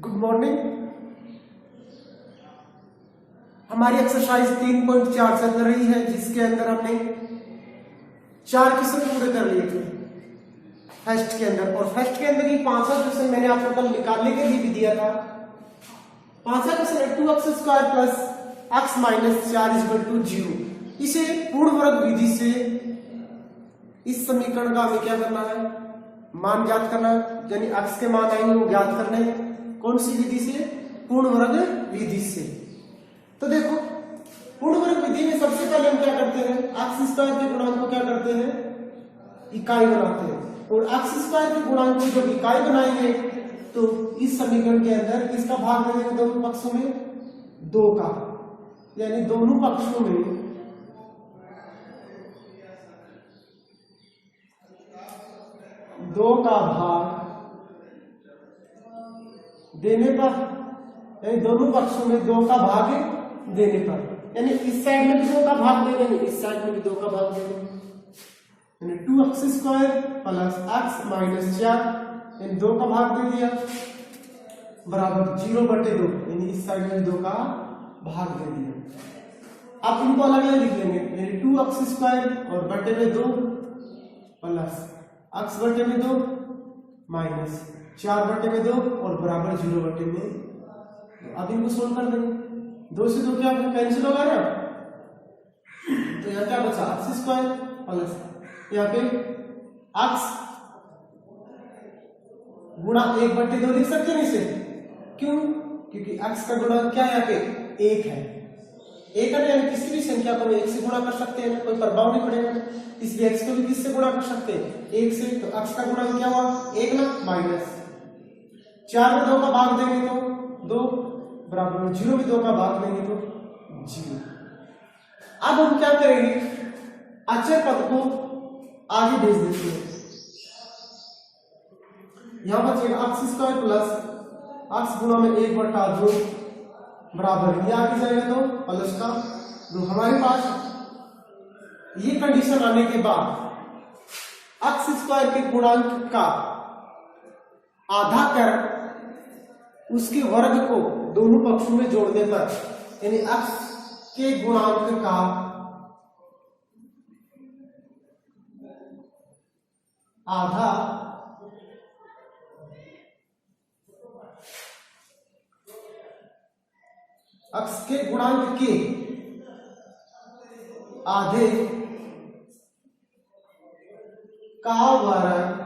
Good morning. हमारी exercise 3.4 चल रही है, जिसके अंदर हमने 4 क्वेश्चन पूरे कर लिए थे फर्स्ट के अंदर। और फर्स्ट के अंदर ही 5वां क्वेश्चन मैंने आपको कल निकालने के लिए भी दिया था। 5वां क्वेश्चन है 2x² plus x minus 4 equal to 0। इसे पूर्ण वर्ग विधि से इस समीकरण का हमें क्या करना है, मान ज्ञात करना, यानी x के मान आएंगे वो ज्ञात करने हैं। कौन सी विधि से? पूर्ण वर्ग विधि से। तो देखो, पूर्ण वर्ग विधि में सबसे पहले हम क्या करते हैं, x² के गुणांक को क्या करते हैं, इकाई बनाते हैं। और x² के गुणांक को जब इकाई बनाएंगे तो इस समीकरण के अंदर किसका भाग देंगे, दोनों पक्षों में 2 का, यानी दोनों पक्षों में 2 का भाग देने पर, यानी दोनों पक्षों में 2 का भाग देने पर, यानी इस साइड में भी 2 का भाग दे देंगे, इस साइड में भी 2 का भाग दे देंगे, यानी 2x² प्लस x माइनस 4, यानी 2 का भाग दे दिया, बराबर 0/2, यानी इस साइड में 2 का भाग दे दिया। अब इनको अलग अलग लिख लेंगे, यानी 2x² और बटे में 2 प्लस x बटे में 2 माइनस 4 बटे में 2 और बराबर 0 बटे में। अब इनको सोल्व कर देंगे, 2 से 2 क्या कैंसिल होगा ना, तो यहाँ क्या बचा, x² प्लस यहाँ पे x गुणा 1/2 लिख सकते हैं इसे। क्यों? क्योंकि x का गुणा क्या है, यहाँ पे 1 है, 1 है, यानी किसी भी संख्या को 1 से गुणा कर सकते हैं, कोई प्रभाव नहीं पड़ेगा, इसलिए x को भी किससे गुणा कर सकते हैं, 1 से। तो x का गुणा क्या हुआ, 1 ना, माइनस 4 में 2 का भाग देंगे तो 2, बराबर 0 में 2 का भाग देंगे तो 0। अब हम क्या करेंगे, अचर पद को आगे भेज देते हैं। यहां बचेगा x² प्लस x गुणा में 1/2 बराबर, ये आगे जाएगा तो प्लस का 2। हमारे पास ये कंडीशन आने के बाद x² के गुणांक का आधा कर उसके वर्ग को दोनों पक्षों में जोड़ने पर, यानी x के गुणांक का आधा x के गुणांक के आधे का वर्ग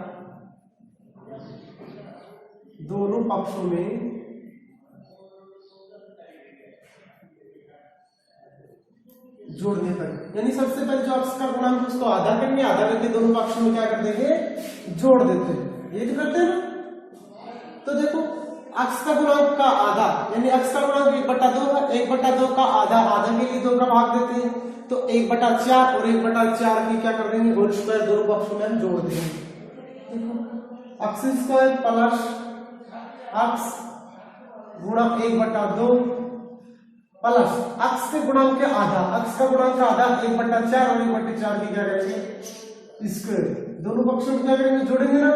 दोनों पक्षों में जोड़ने पर, यानी सबसे पहले जो x का गुणांक उसको आधा करेंगे, आधा करके दोनों पक्षों में क्या कर देंगे, जोड़ देते हैं। ये तो करते हैं ना। तो देखो, x का गुणांक का आधा, यानी x का गुणांक 1/2 है, 1/2 का आधा, आधा के लिए 2 का भाग देते हैं, तो 1/4 और 1/4 की क्या कर देंगे, होल स्क्वायर दोनों पक्षों में हम जोड़ देंगे। देखो, x² प्लस x गुणा 1/2 प्लस x के गुणांक के आधा, x का गुणांक का आधा 1/4 और 1/4 की क्या करेंगे, स्क्वायर, दोनों पक्षों में क्या करेंगे, जोड़ेंगे ना।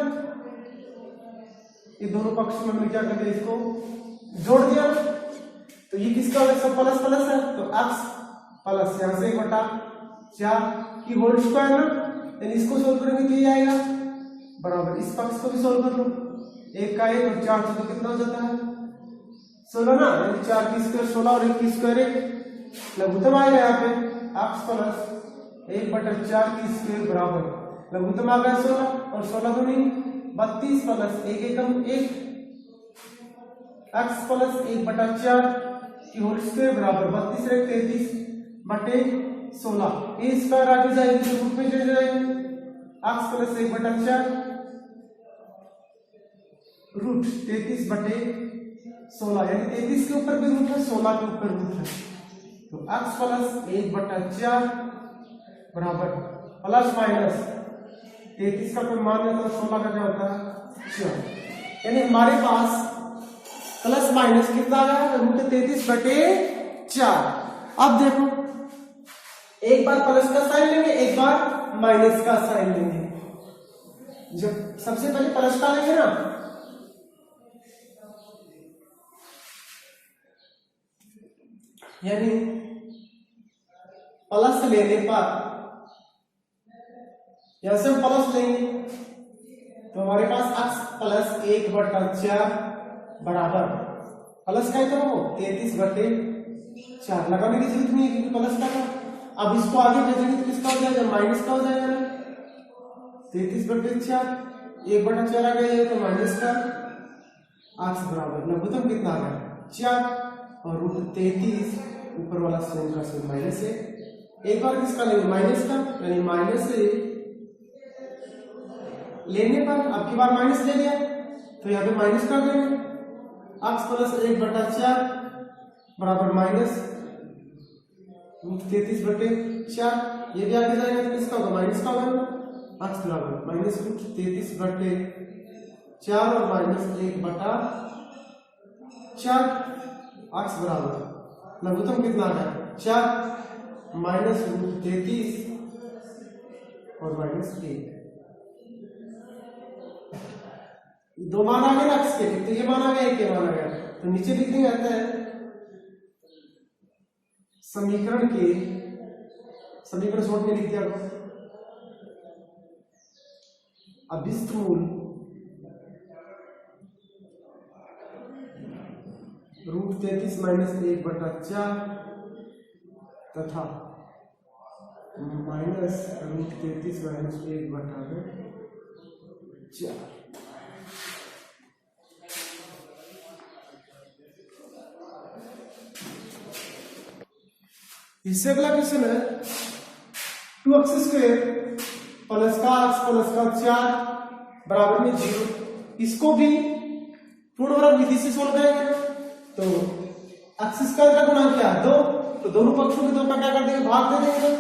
ये दोनों पक्षों में हमने क्या कर दिया, इसको जोड़ दिया, तो ये किसका है, सब प्लस प्लस है, तो x प्लस यहां से 1/4 की होल स्क्वायर ना, यानी इसको सोल्व करेंगे तो ये आएगा, बराबर इस पक्ष को भी सोल्व कर लो, 1 का 1 और 4 से तो कितना हो जाता है, 16 ना, यानी 4 की स्क्वायर 16 और 1 की स्क्वायर 1, लघुत्तम आएगा यहाँ पे x प्लस 1/4 की स्क्वायर बराबर लघुत्तम आ गया 16, और 16 दूनी 32 प्लस 1 एकम 1, x प्लस 1/4 की होल स्क्वायर बराबर 32 × 33 बटे 16, ए स्क्वायर आगे जाएगी तो रूट में चले जाएंगे, x प्लस 1/4 रूट 33 बटे 16, यानी 33 के ऊपर भी रूट है, 16 के ऊपर रूट है, तो x प्लस 1/4 बराबर प्लस माइनस 33 का कोई मान है तो 16 का क्या होता है 4, यानी हमारे पास प्लस माइनस कितना आ गया, रूट 33 बटे 4। अब देखो, एक बार प्लस का साइन लेंगे, एक बार माइनस का साइन लेंगे। जब सबसे पहले प्लस का लेंगे ना, यानी प्लस लेने पर, यहां से हम प्लस लेंगे तो हमारे पास x प्लस 1/4 बराबर प्लस का ही तो 33/4 लगाने की जरूरत नहीं है क्योंकि प्लस का था। अब इसको आगे भेजेंगे तो किसका हो जाएगा, माइनस का हो जाएगा ना। 33/4 1/4 आ गया तो माइनस का x बराबर लघुत्तम कितना आ गया 4 और √33 ऊपर वाला स्वयं का स्वयं माइनस है। एक बार किसका लेंगे माइनस का, यानी माइनस से लेने पर अब की बार माइनस ले लिया तो यहाँ पे माइनस कर देंगे x प्लस 1/4 बराबर माइनस √33/4। ये भी आगे जाएगा तो किसका होगा माइनस का होगा, x बराबर माइनस √33/4 और माइनस 1/4 x बराबर लघुत्तम कितना आ गया 4 माइनस √33 और माइनस 1। दो मान आ गए x के, तो ये मान आ गया एक ये मान आ गया तो नीचे लिख देंगे आता है समीकरण शॉर्ट में लिख दिया अभिष्ट मूल √33 माइनस 1/4 तथा माइनस √33 माइनस 1/4। इससे अगला क्वेश्चन है 2x² प्लस का x प्लस का 4 बराबर में 0। इसको भी पूर्ण वर्ग विधि से सोल्व करेंगे तो x² का गुणांक क्या है 2, तो दोनों पक्षों में 2 का क्या कर देंगे भाग दे देंगे,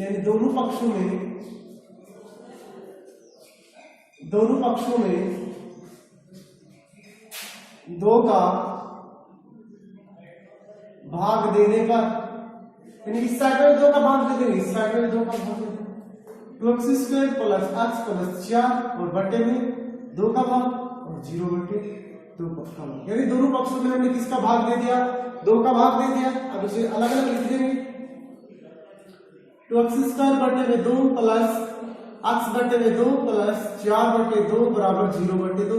यानी दोनों पक्षों में 2 का भाग देने पर, यानी इस साइड में 2 का भाग दे देंगे, इस साइड में 2 का भाग दे देंगे 2x² प्लस x प्लस 4 और बटे में 2 का भाग और 0/2 का भाग, यानी दोनों पक्षों में हमने किसका भाग दे दिया 2 का भाग दे दिया। अब इसे अलग अलग लिख देंगे 2x² बटे में 2 प्लस x बटे में 2 प्लस 4/2 बराबर 0/2।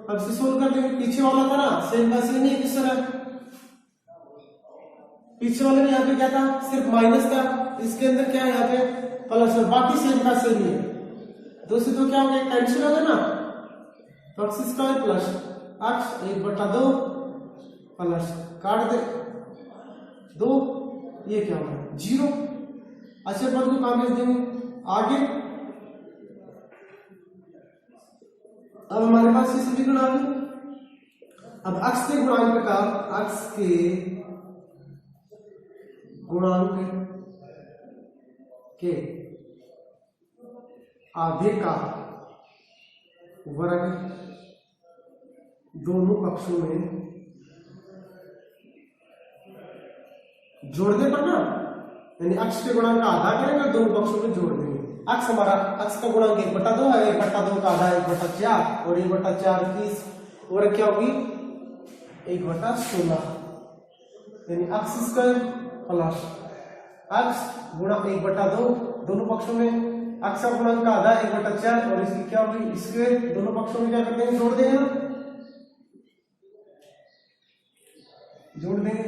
अब इसे सोल्व कर लेंगे, पीछे वाला था ना सेम का सेम ही क्वेश्चन है, पीछे वाले में यहाँ पे क्या था सिर्फ माइनस था, इसके अंदर क्या है यहाँ पे प्लस और बाकी सेम का सेम ही है। 2 से 2 क्या हो गया कैंसिल हो गया ना, तो x² प्लस x 1/2 प्लस काट दे 2, ये क्या हो गया 0। अच्छे पद को कहां भेज देंगे आगे। अब हमारे पास ये सभी गुणांक, अब x के गुणांक का x के गुणांक के आधे का वर्ग दोनों पक्षों में जोड़ दे पर ना, यानी x के गुणांक का आधा करेंगे दोनों पक्षों में जोड़ देंगे। x हमारा x का गुणांक 1/2 है, 1/2 का आधा 1/4 और 1/4 की वर्ग क्या होगी 1/16, यानी x² प्लस x गुणा 1/2 दोनों पक्षों में x का गुणांक का आधा 1/4 और इसकी क्या होगी स्क्वायर, दोनों पक्षों में क्या कर देंगे जोड़ देंगे ना, जोड़ देंगे।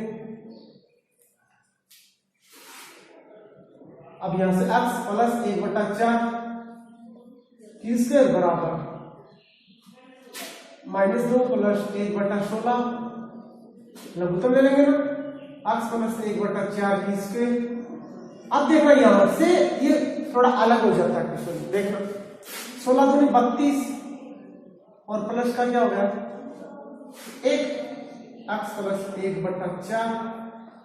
अब यहां से x प्लस 1/4 की स्क्वायर बराबर -2 प्लस 1/16 लघुत्तम ले लेंगे ना, x प्लस 1/4 की स्क्वायर। अब देखो यहां से ये थोड़ा अलग हो जाता है क्वेश्चन, देखो 16 दूनी 32 और प्लस का क्या हो गया 1, x प्लस 1/4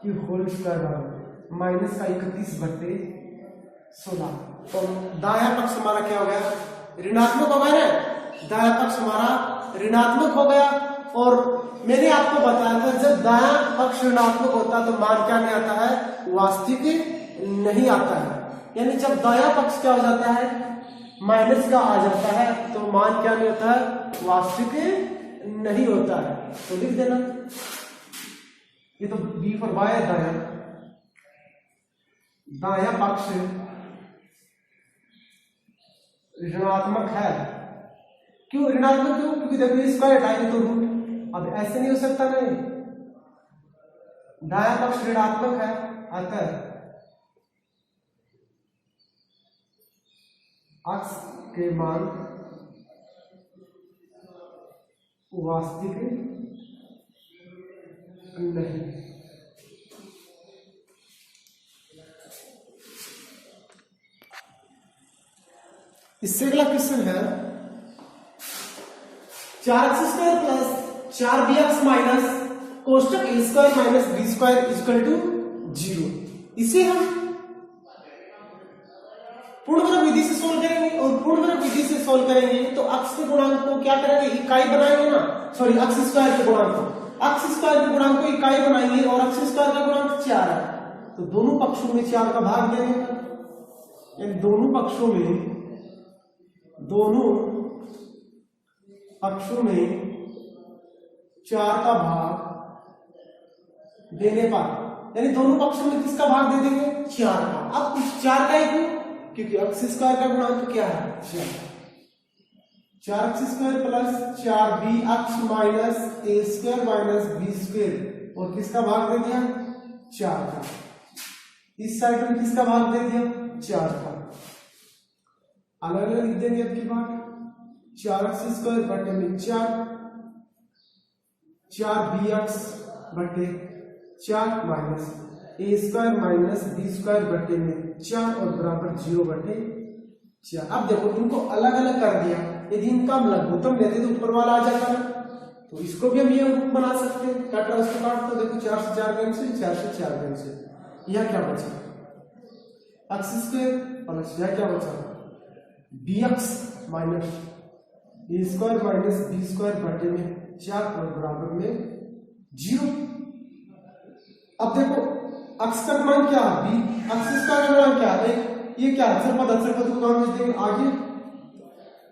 की होल स्क्वायर बराबर माइनस का 31/16। तो दाया पक्ष हमारा क्या हो गया ऋणात्मक हो गया ना, दाया पक्ष हमारा ऋणात्मक हो गया। और मैंने आपको बताया था जब दाया पक्ष ऋणात्मक होता है तो मान क्या नहीं आता है वास्तविक नहीं आता है, यानी जब दाया पक्ष क्या हो जाता है माइनस का आ जाता है तो मान क्या नहीं होता है वास्तविक नहीं होता है। तो लिख देना ये तो बी फॉर बाय है दाया। दायां पक्ष ऋणात्मक है। क्यों ऋणात्मक? क्यों? क्योंकि देखो स्क्वायर हटाएंगे तो रूट, अब ऐसे नहीं हो सकता ना, दायां पक्ष ऋणात्मक है, अतः अक्ष के मान वास्तविक नहीं। इससे अगला क्वेश्चन है 4x² प्लस 4bx माइनस कोष्टक a² minus b² equal to 0। इसे हम पूर्णवर्ग विधि से सोल्व करेंगे, और पूर्णवर्ग विधि से सोल्व करेंगे तो अक्ष के गुणांक को क्या करेंगे, इकाई बनाएंगे ना, सॉरी अक्ष स्क्वायर के गुणांक को, अक्ष स्क्वायर के गुणांक को इकाई बनाएंगे, और अक्ष स्क्वायर का गुणांक 4 है, तो दोनों पक्षों में 4 का भाग देंगे, यानी दोनों पक्षों में 4 का भाग देने पर, यानी दोनों पक्षों में किसका भाग दे देंगे, 4 का। अब इस 4 का ही क्योंकि अक्ष स्क्वायर का गुणांक क्या है, 4x² plus 4bx minus a² minus b², और किसका भाग दे दिया, 4 का। इस साइड में किसका भाग दे दिया, 4 का। अलग अलग लिख देंगे अब की बात, 4x² बटे में 4bx बटे 4 माइनस a² माइनस b² बटे में 4 और बराबर 0 बटे 4। अब देखो इनको अलग अलग कर दिया, यदि इनका लघुत्तम लेते तो ऊपर वाला आ जाता है, तो इसको भी हम ये रूप बना सकते हैं, काटा उसके काट, तो देखो 4 से 4 कैंसिल, 4 से 4 कैंसिल, यह क्या बचा, x² प्लस यह क्या बचा, bx minus a² minus b² बटे में 4 और बराबर में 0। अब देखो अक्ष का गुणांक क्या है, b, अक्ष का गुणांक क्या है, ये क्या अक्षर पद को काम में देंगे आगे,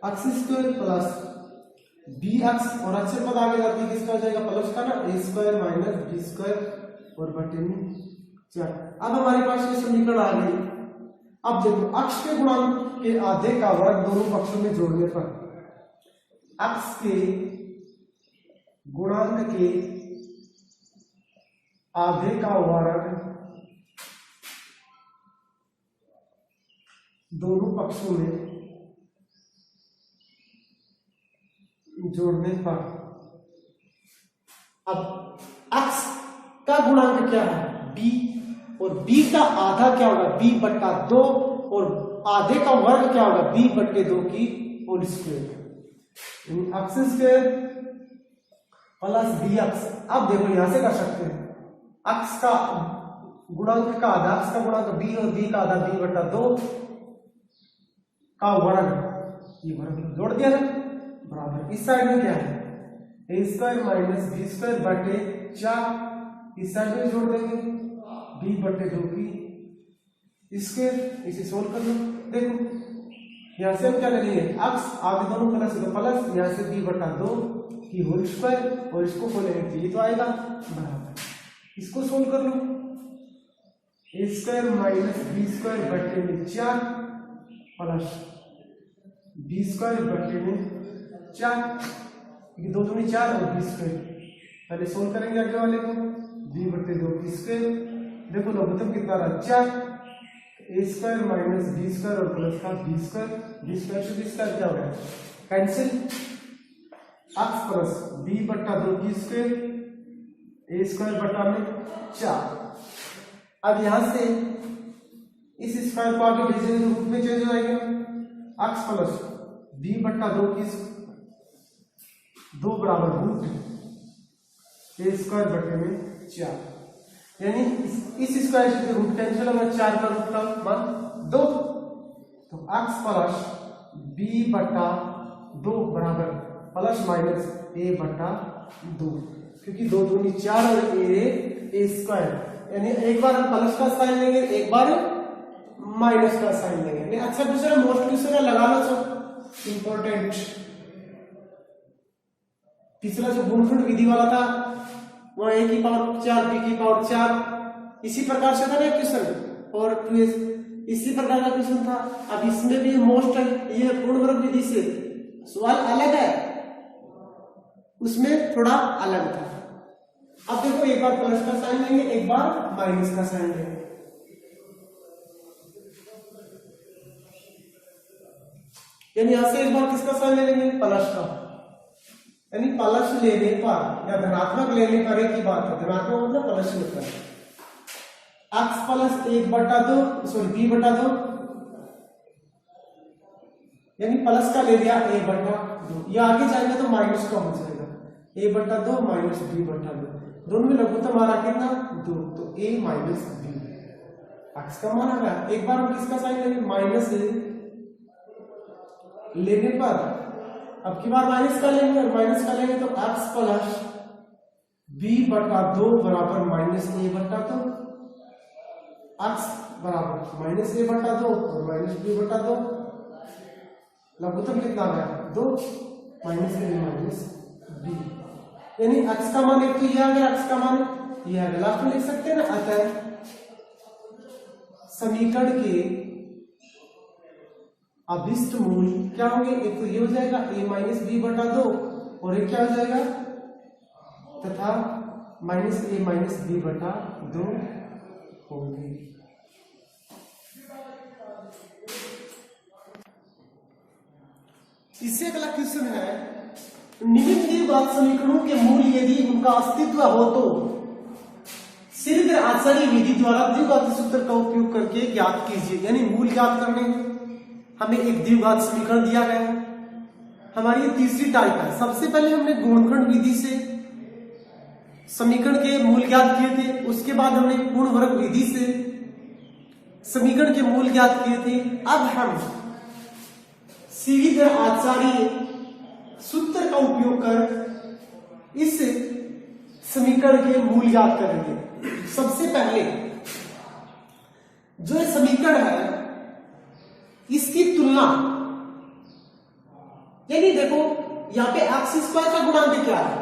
x² प्लस bx, और अक्षर पद आगे जाती है किसका हो जाएगा, प्लस का ना, a² माइनस b² और बटे में 4। अब हमारे पास ये समीकरण आ गई। अब देखो अक्ष के गुणांक के आधे का वर्ग दोनों पक्षों में जोड़ने पर, अक्ष के गुणांक के आधे का वर्ग दोनों पक्षों में जोड़ने पर, अब x का गुणांक क्या है, b, और b का आधा क्या होगा, b बट्टा 2, और आधे का वर्ग क्या होगा, b बट्टे 2 की whole square, x² plus bx। अब देखो यहां से कर सकते हैं, x का गुणांक का आधा, x का गुणांक b और b का आधा b बट्टा 2 का वर्ग, ये वर्ग जोड़ दिया ना, बराबर इस साइड में क्या है, a² माइनस b² बटे 4, इस साइड में जोड़ देंगे b बटे 2 की स्क्वायर, इसे सोल्व कर लो। देखो यहां से हम क्या करेंगे, अक्ष आगे दोनों प्लस तो प्लस, यहां से b बटा 2 की होल स्क्वायर, और इसको खोलेंगे तो ये तो आएगा बराबर, इसको सोल्व कर लो, a² माइनस b² बटे में 4 प्लस b² बटे में 4, क्योंकि 2 दूनी 4 और b², पहले सोल्व करेंगे आगे वाले को, b बटे 2 की स्क्वायर, देखो लघुत्तम कितना रहा, 4, a² माइनस b² और प्लस का b² से b² क्या हो गया, कैंसिल, x प्लस b बट्टा 2 की स्क्वायर, a² बटा में 4। अब यहां से इस स्क्वायर को आगे भेजेंगे तो रूप में चेंज हो जाएगा, x प्लस b बट्टा 2 की 2 बराबर रूट a² बटे में 4, यानी इस स्क्वायर से रूट कैंसिल होगा, 4 का रूट का मान 2, तो x प्लस b बटा 2 बराबर प्लस माइनस a बटा 2, क्योंकि 2 दूनी 4 और a², यानी एक बार हम प्लस का साइन लेंगे, एक बार माइनस का साइन लेंगे। अच्छा दूसरा मोस्ट क्वेश्चन लगा लो, सब इंपॉर्टेंट, पिछला जो गुणनखंड विधि वाला था वो a की पावर 4 b की पावर 4, इसी प्रकार से था ना क्वेश्चन, और 2s। इसी प्रकार का क्वेश्चन था। अब इसमें भी मोस्ट है, ये पूर्ण वर्ग विधि से सवाल अलग है, उसमें थोड़ा अलग था। अब देखो एक बार प्लस का साइन लेंगे, एक बार माइनस का साइन लेंगे। यानी यहां से एक बार किसका साइन ले लेंगे, प्लस का। यानी प्लस लेने पर या धनात्मक लेने पर एक ही बात है, धनात्मक मतलब प्लस होता है। x प्लस 1/2 सॉरी b/2, यानी प्लस का ले लिया a/2, या आगे जाएंगे तो माइनस का हो जाएगा a/2 माइनस b/2, दोनों में लघुत्तम हमारा कितना 2, तो a माइनस b, x का मान आ गया। एक बार हम किसका साइन लेंगे, माइनस लेने पर अब की बार माइनस का लेंगे, और माइनस का लेंगे तो x प्लस b/2 बराबर माइनस a/2, x बराबर माइनस a/2 और माइनस b/2, लघुत्तम कितना आ गया 2, माइनस a माइनस b, यानी x का मान एक तो ये आ गया, x का मान ये आ गया, लास्ट में लिख सकते हैं ना। अतः समीकरण के अभिष्ट मूल क्या होंगे, एक तो ये हो जाएगा a माइनस b/2 और एक क्या हो जाएगा तथा माइनस a माइनस b/2 होंगे। इससे अगला क्वेश्चन है, निम्नलिखित द्विघात समीकरणों के मूल यदि उनका अस्तित्व हो तो शीघ्र आचार्य विधि द्वारा द्विघात सूत्र का उपयोग करके ज्ञात कीजिए। यानी मूल ज्ञात करने हमें एक द्विघात समीकरण दिया गया है, हमारी ये तीसरी टाइप है। सबसे पहले हमने गुणनखंड विधि से समीकरण के मूल ज्ञात किए थे, उसके बाद हमने पूर्ण वर्ग विधि से समीकरण के मूल ज्ञात किए थे। अब हम शीघ्र आचार्य सूत्र का उपयोग कर इस समीकरण के मूल ज्ञात करेंगे। सबसे पहले जो समीकरण है इसकी तुलना, यानी देखो यहां पे x² का गुणांक क्या है,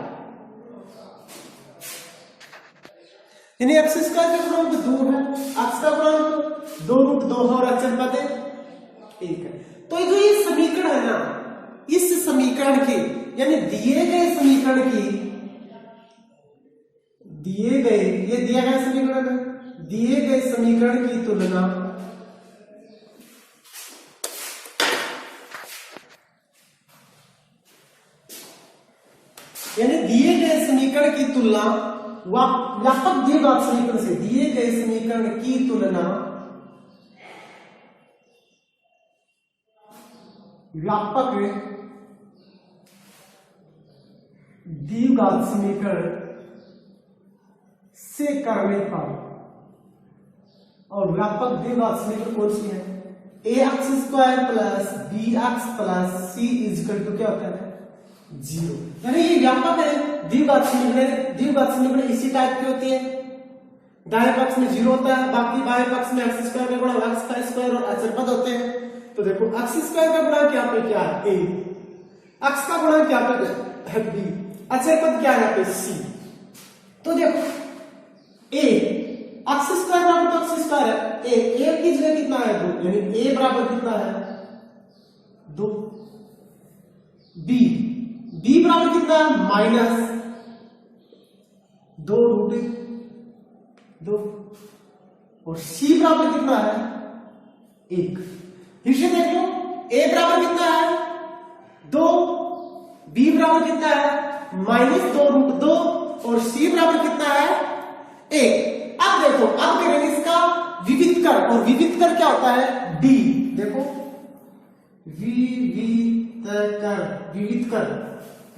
यानी x² का गुणांक 2 है, x का गुणांक 2√2 और अचर पद 1 है। तो जो ये समीकरण है ना, इस समीकरण के यानी दिए गए समीकरण की दिए गए समीकरण की तुलना यानी दिए गए समीकरण की तुलना व्यापक द्विघात समीकरण से दिए गए समीकरण की तुलना व्यापक द्विघात समीकरण से करने पर, और व्यापक द्विघात समीकरण कौन सी है, ax² plus bx plus c equal to क्या होता है 0। यानी ये व्यापक है द्विघात समीकरण। द्विघात समीकरण इसी टाइप की होती है, दाएं पक्ष में 0 होता है, बाकी बाएं पक्ष में x² का गुणा x का स्क्वायर और अचर पद होते हैं। तो देखो x² का गुणा क्या पे क्या है a, x का गुणा क्या पे है b, अचर पद क्या है यहाँ पे c। तो देखो a x² बराबर तो x² है, a की जगह कितना है 2, यानी a बराबर कितना है 2, b बराबर कितना है माइनस 2√2 और c बराबर कितना है 1। फिर से देख लो, a बराबर कितना है 2, b बराबर कितना है माइनस 2√2 और c बराबर कितना है 1। अब देखो, अब करेंगे इसका विविधकर, और विविधकर क्या होता है d। देखो विविधकर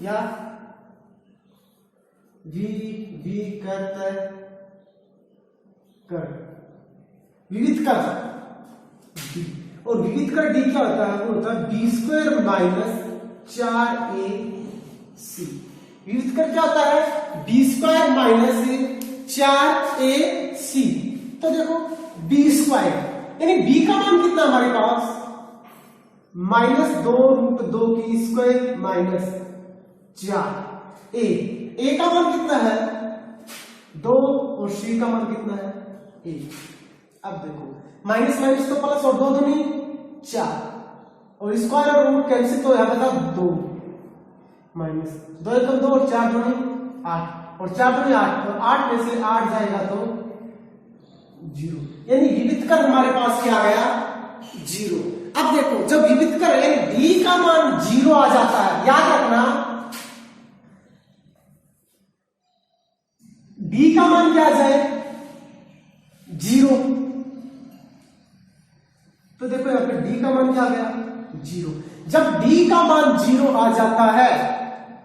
या विविधकर d, और विविधकर d क्या होता है, वो होता है b² माइनस 4ac। विविधकर क्या होता है b² माइनस 4ac। तो देखो b² यानी b का मान कितना हमारे पास माइनस 2√2 की स्क्वायर माइनस 4, a का मान कितना है 2 और c का मान कितना है 1। अब देखो माइनस माइनस तो प्लस और 2 दूनी 4 और स्क्वायर और रूट कैंसिल तो यहां बता 2 माइनस 2 एकम 2 और 4 दूनी 8 और 4 दूनी 8 और 8 में से 8 जाएगा तो 0 यानी विविधकर हमारे पास क्या आ गया 0। अब देखो जब विविधकर यानी d का मान 0 आ जाता है, याद रखना d का मान क्या आ जाए 0, तो देखो यहां पे d का मान क्या आ गया 0। जब d का मान 0 आ जाता है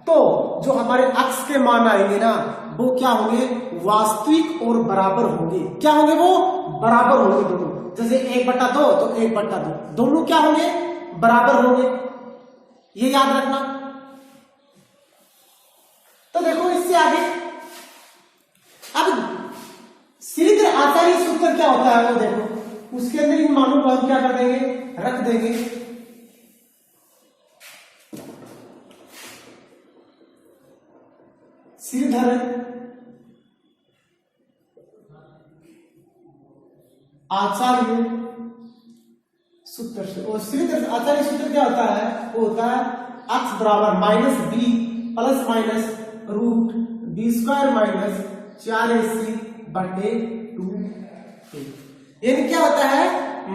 तो जो हमारे अक्ष के मान आएंगे ना वो क्या होंगे वास्तविक और बराबर होंगे। क्या होंगे वो बराबर होंगे दोनों, जैसे 1/2 तो 1/2 दोनों क्या होंगे बराबर होंगे, ये याद रखना। तो देखो इससे आगे अब सीधे आचार्य सूत्र क्या होता है वो देखो, उसके अंदर इन मानों को हम क्या कर देंगे रख देंगे। श्रीधर आचार्य सूत्र से, और श्रीधर आचार्य सूत्र क्या होता है वो होता है x बराबर minus b plus minus root b square minus 4ac बटे 2a। यानी क्या होता है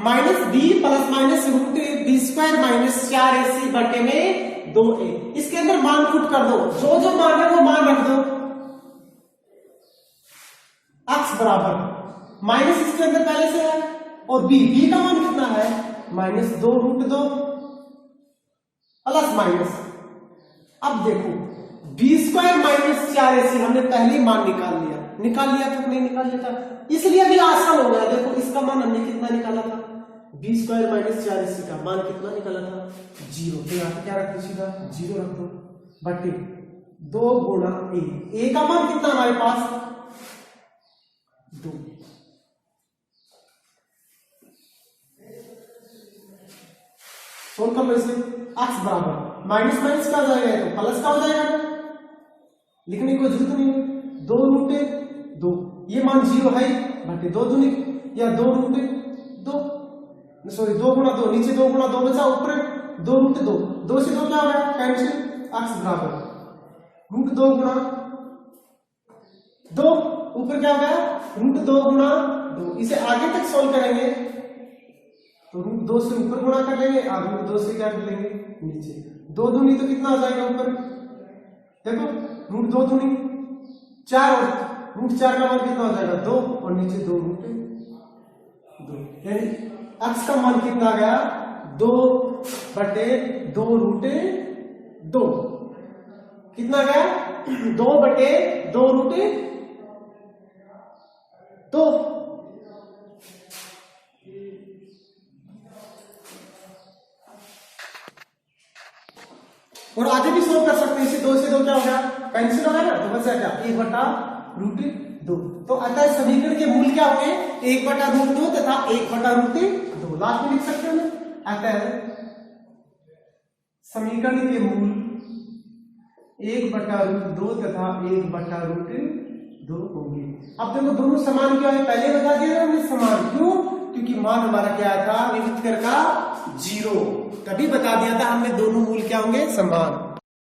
minus b plus minus root b square minus 4ac बटे में 2a। इसके अंदर मान पुट कर दो, जो जो मान है वो मान रख दो। x बराबर माइनस इसके अंदर पहले से है और b का मान कितना है -2 रूट 2 प्लस माइनस। अब देखो बी स्क्वायर माइनस 4ac हमने पहले ही मान निकाल लिया था नहीं निकाल लिया था, इसलिए अभी आसान हो गया। देखो इसका मान हमने कितना निकाला था बी स्क्वायर माइनस 4ac का मान कितना निकाला था 0, तो यहाँ पे क्या रख दो सीधा 0 रख दो बटे 2 गुणा a का मान कितना हमारे पास 2। सोल्व कर लो इसे, x बराबर माइनस माइनस का हो जाएगा तो प्लस का हो जाएगा, लिखने की जरूरत नहीं है। 2 रूट 2 ये मान 0 है बटे 2 दूनी या 2 रूट 2 सॉरी 2 गुणा 2 नीचे 2 गुणा 2 बचा ऊपर 2 रूट 2 2 से 2 क्या हो गया कैंसिल, x बराबर रूट 2 गुणा 2 ऊपर क्या हो गया रूट 2 गुणा 2। इसे आगे तक सोल्व करेंगे तो रूट 2 से ऊपर गुणा कर लेंगे और रूट 2 से क्या कर लेंगे नीचे। 2 दूनी तो कितना हो जाएगा ऊपर देखो रूट 2 दूनी 4 और रूट 4 का मान कितना हो जाएगा 2 और नीचे 2 रूट 2, यानी x का मान कितना आ गया 2 बटे 2 रूट 2 कितना गया 2 बटे 2 रूट 2। और आगे भी सोल्व कर सकते हैं, इसे 2 से 2 क्या हो गया कैंसिल हो गया ना, तो बच जाएगा 1/√2। तो अतः समीकरण के मूल क्या होंगे 1/√2 तथा 1/√2 लास्ट में लिख सकते हो ना। अतः समीकरण के मूल 1/√2 तथा 1/√2 होंगे। अब देखो दोनों समान क्यों है, पहले बता दिया हमने समान क्यों, क्योंकि मान हमारा क्या था विविधकर का 0, तभी बता दिया था हमने दोनों मूल क्या होंगे समान।